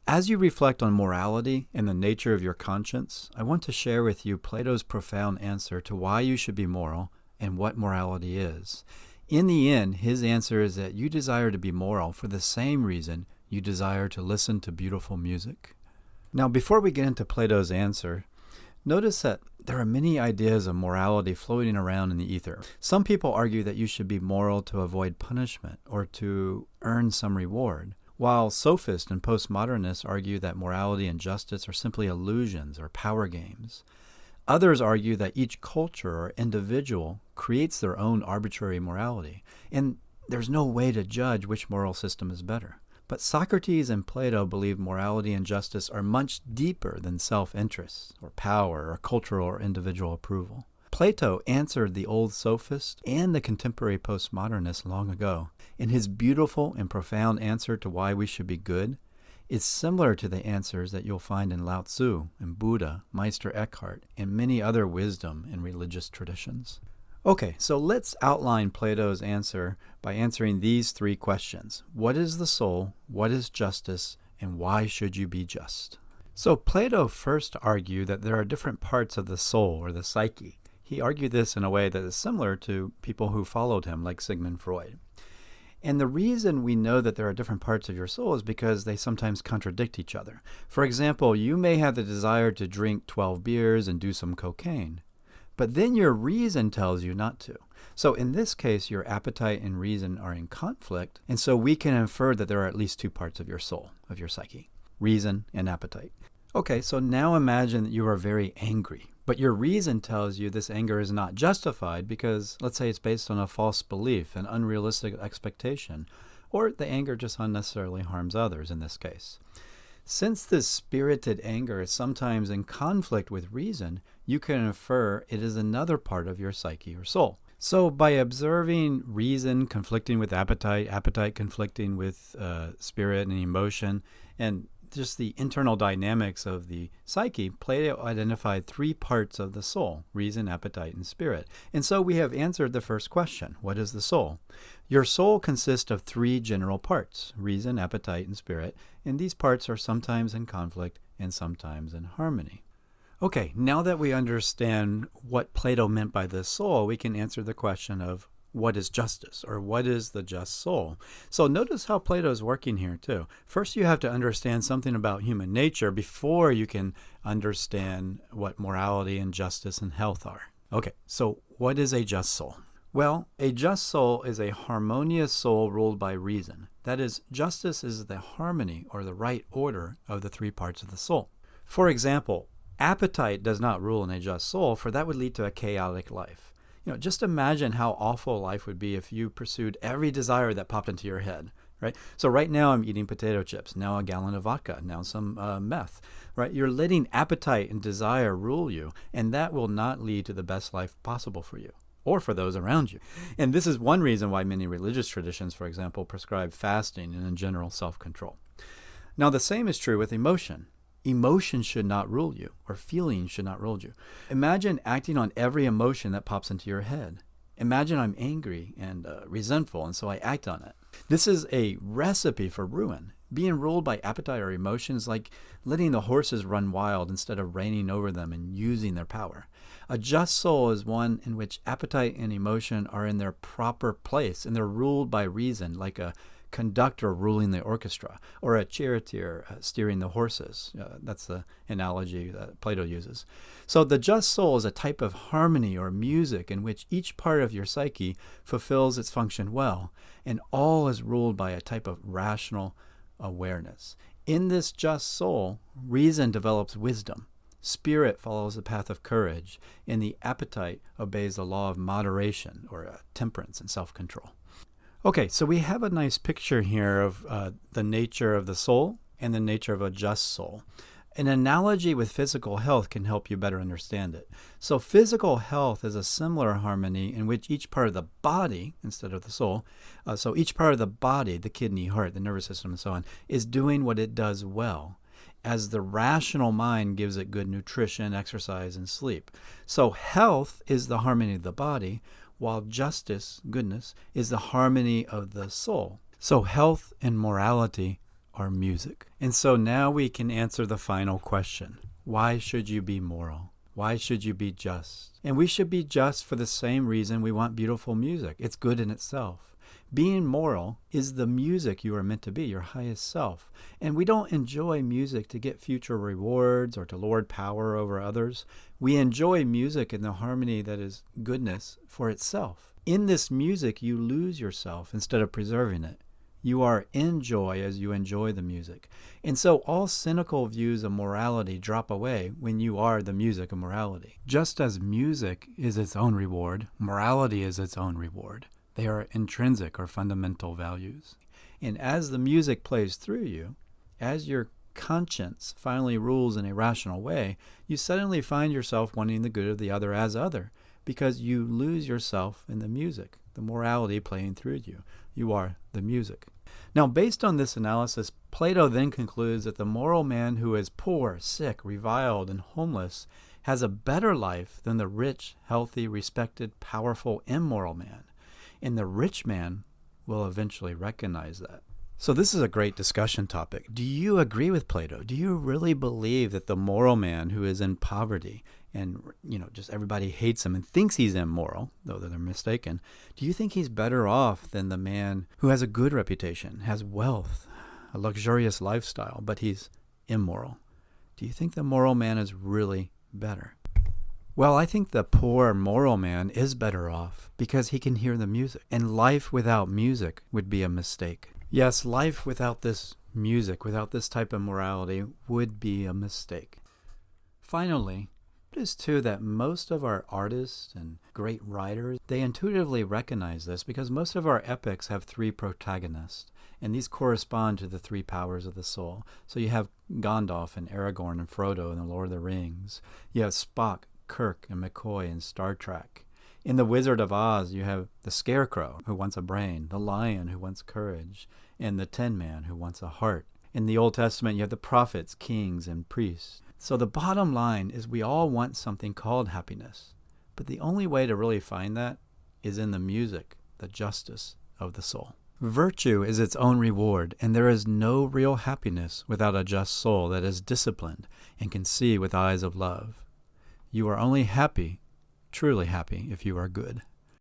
As you reflect on morality and the nature of your conscience, I want to share with you Plato's profound answer to why you should be moral and what morality is. In the end, his answer is that you desire to be moral for the same reason you desire to listen to beautiful music. Now, before we get into Plato's answer, notice that there are many ideas of morality floating around in the ether. Some people argue that you should be moral to avoid punishment or to earn some reward, while sophists and postmodernists argue that morality and justice are simply illusions or power games. Others argue that each culture or individual creates their own arbitrary morality, and there's no way to judge which moral system is better. But Socrates and Plato believed morality and justice are much deeper than self-interest or power or cultural or individual approval. Plato answered the old sophist and the contemporary postmodernist long ago, and his beautiful and profound answer to why we should be good is similar to the answers that you'll find in Lao Tzu and Buddha, Meister Eckhart, and many other wisdom and religious traditions. Okay, so let's outline Plato's answer by answering these three questions. What is the soul? What is justice? And why should you be just? So Plato first argued that there are different parts of the soul or the psyche. He argued this in a way that is similar to people who followed him, like Sigmund Freud. And the reason we know that there are different parts of your soul is because they sometimes contradict each other. For example, you may have the desire to drink 12 beers and do some cocaine, but then your reason tells you not to. So in this case, your appetite and reason are in conflict, and so we can infer that there are at least two parts of your soul, of your psyche, reason and appetite. Okay, so now imagine that you are very angry, but your reason tells you this anger is not justified because, let's say, it's based on a false belief, an unrealistic expectation, or the anger just unnecessarily harms others in this case. Since this spirited anger is sometimes in conflict with reason, you can infer it is another part of your psyche or soul. So by observing reason conflicting with appetite, appetite conflicting with spirit and emotion, and just the internal dynamics of the psyche, Plato identified three parts of the soul: reason, appetite, and spirit. And so we have answered the first question: what is the soul? Your soul consists of three general parts: reason, appetite, and spirit, and these parts are sometimes in conflict and sometimes in harmony. Okay, now that we understand what Plato meant by the soul, we can answer the question of what is justice, or what is the just soul? So notice how Plato is working here too. First, you have to understand something about human nature before you can understand what morality and justice and health are. Okay, so what is a just soul? Well, a just soul is a harmonious soul ruled by reason. That is, justice is the harmony or the right order of the three parts of the soul. For example, appetite does not rule in a just soul, for that would lead to a chaotic life. Just imagine how awful life would be if you pursued every desire that popped into your head, right? So right now I'm eating potato chips, now a gallon of vodka, now some meth, right? You're letting appetite and desire rule you, and that will not lead to the best life possible for you or for those around you. And this is one reason why many religious traditions, for example, prescribe fasting and in general self-control. Now the same is true with emotion. Emotion should not rule you, or feelings should not rule you. Imagine acting on every emotion that pops into your head. Imagine I'm angry and resentful, and so I act on it. This is a recipe for ruin. Being ruled by appetite or emotion is like letting the horses run wild instead of reigning over them and using their power. A just soul is one in which appetite and emotion are in their proper place, and they're ruled by reason, like a conductor ruling the orchestra, or a charioteer steering the horses. That's the analogy that Plato uses. So the just soul is a type of harmony or music in which each part of your psyche fulfills its function well, and all is ruled by a type of rational awareness. In this just soul, reason develops wisdom, spirit follows the path of courage, and the appetite obeys the law of moderation, or temperance and self-control. Okay, so we have a nice picture here of the nature of the soul and the nature of a just soul. An analogy with physical health can help you better understand it. So physical health is a similar harmony in which each part of the body, instead of the soul, so each part of the body, the kidney, heart, the nervous system, and so on, is doing what it does well, as the rational mind gives it good nutrition, exercise, and sleep. So health is the harmony of the body, while justice, goodness, is the harmony of the soul. So health and morality our music. And so now we can answer the final question. Why should you be moral? Why should you be just? And we should be just for the same reason we want beautiful music. It's good in itself. Being moral is the music you are meant to be, your highest self. And we don't enjoy music to get future rewards or to lord power over others. We enjoy music in the harmony that is goodness for itself. In this music, you lose yourself instead of preserving it. You are in joy as you enjoy the music. And so all cynical views of morality drop away when you are the music of morality. Just as music is its own reward, morality is its own reward. They are intrinsic or fundamental values. And as the music plays through you, as your conscience finally rules in a rational way, you suddenly find yourself wanting the good of the other as other, because you lose yourself in the music, the morality playing through you. You are the music. Now, based on this analysis, Plato then concludes that the moral man who is poor, sick, reviled, and homeless has a better life than the rich, healthy, respected, powerful, immoral man. And the rich man will eventually recognize that. So this is a great discussion topic. Do you agree with Plato? Do you really believe that the moral man who is in poverty and, just everybody hates him and thinks he's immoral, though they're mistaken, do you think he's better off than the man who has a good reputation, has wealth, a luxurious lifestyle, but he's immoral? Do you think the moral man is really better? Well, I think the poor moral man is better off because he can hear the music. And life without music would be a mistake. Yes, life without this music, without this type of morality, would be a mistake. Finally, it is too that most of our artists and great writers, they intuitively recognize this because most of our epics have three protagonists. And these correspond to the three powers of the soul. So you have Gandalf and Aragorn and Frodo in The Lord of the Rings. You have Spock, Kirk, and McCoy in Star Trek. In The Wizard of Oz, you have the Scarecrow, who wants a brain, the Lion, who wants courage, and the Tin Man, who wants a heart. In the Old Testament, you have the prophets, kings, and priests. So the bottom line is we all want something called happiness. But the only way to really find that is in the music, the justice of the soul. Virtue is its own reward, and there is no real happiness without a just soul that is disciplined and can see with eyes of love. You are only happy, truly happy, if you are good.